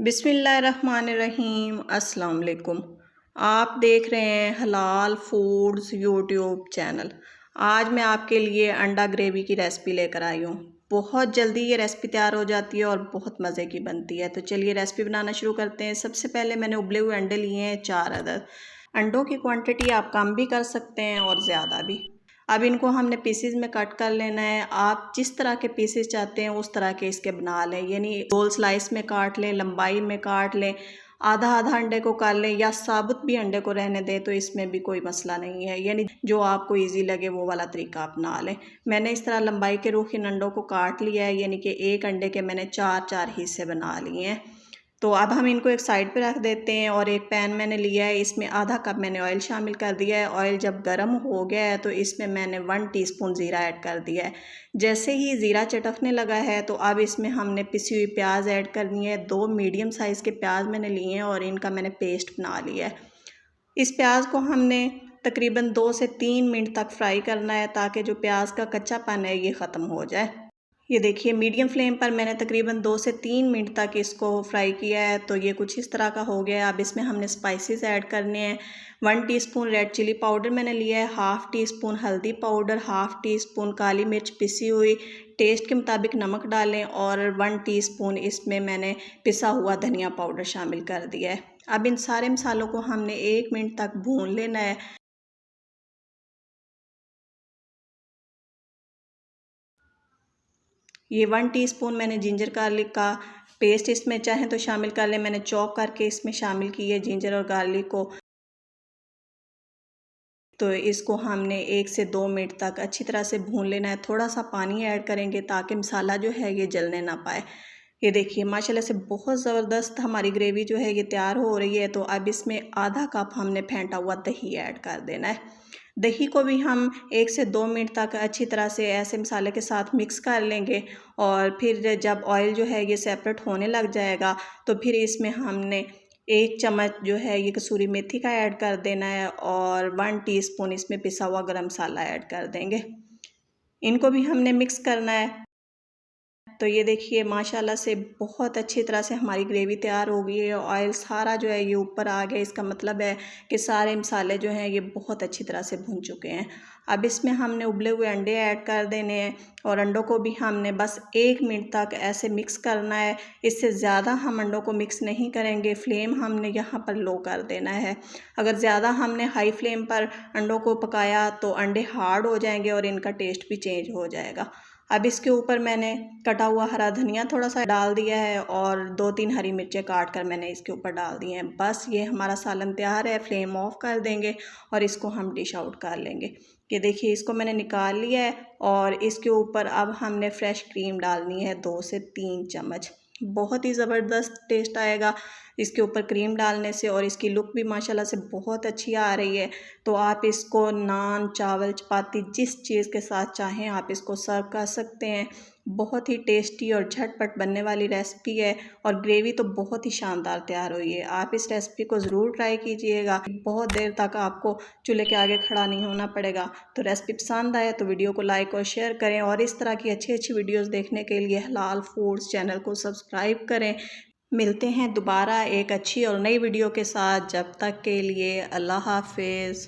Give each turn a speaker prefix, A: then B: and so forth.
A: बिस्मिल्लाहिर्रहमानिर्रहीम। अस्सलाम वालेकुम। आप देख रहे हैं हलाल फूड्स यूट्यूब चैनल। आज मैं आपके लिए अंडा ग्रेवी की रेसिपी लेकर आई हूँ। बहुत जल्दी ये रेसिपी तैयार हो जाती है और बहुत मज़े की बनती है। तो चलिए रेसिपी बनाना शुरू करते हैं। सबसे पहले मैंने उबले हुए अंडे लिए हैं 4 अदद। अंडों की क्वांटिटी आप कम भी कर सकते हैं और ज़्यादा भी। अब इनको हमने पीसेस में कट कर लेना है। आप जिस तरह के पीसेस चाहते हैं उस तरह के इसके बना लें, यानी गोल स्लाइस में काट लें, लंबाई में काट लें, आधा आधा अंडे को कर लें या साबुत भी अंडे को रहने दें तो इसमें भी कोई मसला नहीं है, यानी जो आपको इजी लगे वो वाला तरीका अपना लें। मैंने इस तरह लंबाई के रुख इन अंडों को काट लिया है, यानी कि एक अंडे के मैंने 4-4 हिस्से बना लिए हैं। तो अब हम इनको एक साइड पे रख देते हैं और एक पैन मैंने लिया है, इसमें आधा कप मैंने ऑयल शामिल कर दिया है। ऑयल जब गर्म हो गया है तो इसमें मैंने 1 टीस्पून ज़ीरा ऐड कर दिया है। जैसे ही ज़ीरा चटकने लगा है तो अब इसमें हमने पिसी हुई प्याज ऐड करनी है। 2 मीडियम साइज़ के प्याज मैंने लिए हैं और इनका मैंने पेस्ट बना लिया है। इस प्याज को हमने तकरीबन 2 से 3 मिनट तक फ्राई करना है ताकि जो प्याज का कच्चापन है ये ख़त्म हो जाए। ये देखिए मीडियम फ्लेम पर मैंने तकरीबन 2 से 3 मिनट तक इसको फ्राई किया है। तो ये कुछ इस तरह का हो गया है। अब इसमें हमने स्पाइसेस ऐड करने हैं। 1 टीस्पून रेड चिली पाउडर मैंने लिया है, हाफ़ टी स्पून हल्दी पाउडर, हाफ़ टी स्पून काली मिर्च पिसी हुई, टेस्ट के मुताबिक नमक डालें और 1 टीस्पून इसमें मैंने पिसा हुआ धनिया पाउडर शामिल कर दिया है। अब इन सारे मसालों को हमने 1 मिनट तक भून लेना है। ये 1 टीस्पून मैंने जिंजर गार्लिक का पेस्ट इसमें चाहें तो शामिल कर लें। मैंने चॉप करके इसमें शामिल की है जिंजर और गार्लिक को। तो इसको हमने 1 से 2 मिनट तक अच्छी तरह से भून लेना है। थोड़ा सा पानी ऐड करेंगे ताकि मसाला जो है ये जलने ना पाए। ये देखिए माशाल्लाह से बहुत ज़बरदस्त हमारी ग्रेवी जो है ये तैयार हो रही है। तो अब इसमें आधा कप हमने फेंटा हुआ दही ऐड कर देना है। दही को भी हम 1 से 2 मिनट तक अच्छी तरह से ऐसे मसाले के साथ मिक्स कर लेंगे और फिर जब ऑयल जो है ये सेपरेट होने लग जाएगा तो फिर इसमें हमने 1 चम्मच जो है ये कसूरी मेथी का ऐड कर देना है और 1 टीस्पून इसमें पिसा हुआ गरम मसाला ऐड कर देंगे। इनको भी हमने मिक्स करना है। तो ये देखिए माशाल्लाह से बहुत अच्छी तरह से हमारी ग्रेवी तैयार हो गई है। ऑयल सारा जो है ये ऊपर आ गया, इसका मतलब है कि सारे मसाले जो हैं ये बहुत अच्छी तरह से भुन चुके हैं। अब इसमें हमने उबले हुए अंडे ऐड कर देने हैं और अंडों को भी हमने बस 1 मिनट तक ऐसे मिक्स करना है। इससे ज़्यादा हम अंडों को मिक्स नहीं करेंगे। फ्लेम हमने यहाँ पर लो कर देना है। अगर ज़्यादा हमने हाई फ्लेम पर अंडों को पकाया तो अंडे हार्ड हो जाएंगे और इनका टेस्ट भी चेंज हो जाएगा। अब इसके ऊपर मैंने कटा हुआ हरा धनिया थोड़ा सा डाल दिया है और 2-3 हरी मिर्चें काट कर मैंने इसके ऊपर डाल दी हैं। बस ये हमारा सालन तैयार है। फ्लेम ऑफ कर देंगे और इसको हम डिश आउट कर लेंगे। ये देखिए इसको मैंने निकाल लिया है और इसके ऊपर अब हमने फ्रेश क्रीम डालनी है 2 से 3 चम्मच। बहुत ही ज़बरदस्त टेस्ट आएगा इसके ऊपर क्रीम डालने से और इसकी लुक भी माशाल्लाह से बहुत अच्छी आ रही है। तो आप इसको नान, चावल, चपाती जिस चीज़ के साथ चाहें आप इसको सर्व कर सकते हैं। बहुत ही टेस्टी और झटपट बनने वाली रेसिपी है और ग्रेवी तो बहुत ही शानदार तैयार हुई है। आप इस रेसिपी को ज़रूर ट्राई कीजिएगा। बहुत देर तक आपको चूल्हे के आगे खड़ा नहीं होना पड़ेगा। तो रेसिपी पसंद आए तो वीडियो को लाइक और शेयर करें और इस तरह की अच्छी अच्छी वीडियोस देखने के लिए हलाल फूड्स चैनल को सब्सक्राइब करें। मिलते हैं दोबारा एक अच्छी और नई वीडियो के साथ। जब तक के लिए अल्लाह हाफिज़।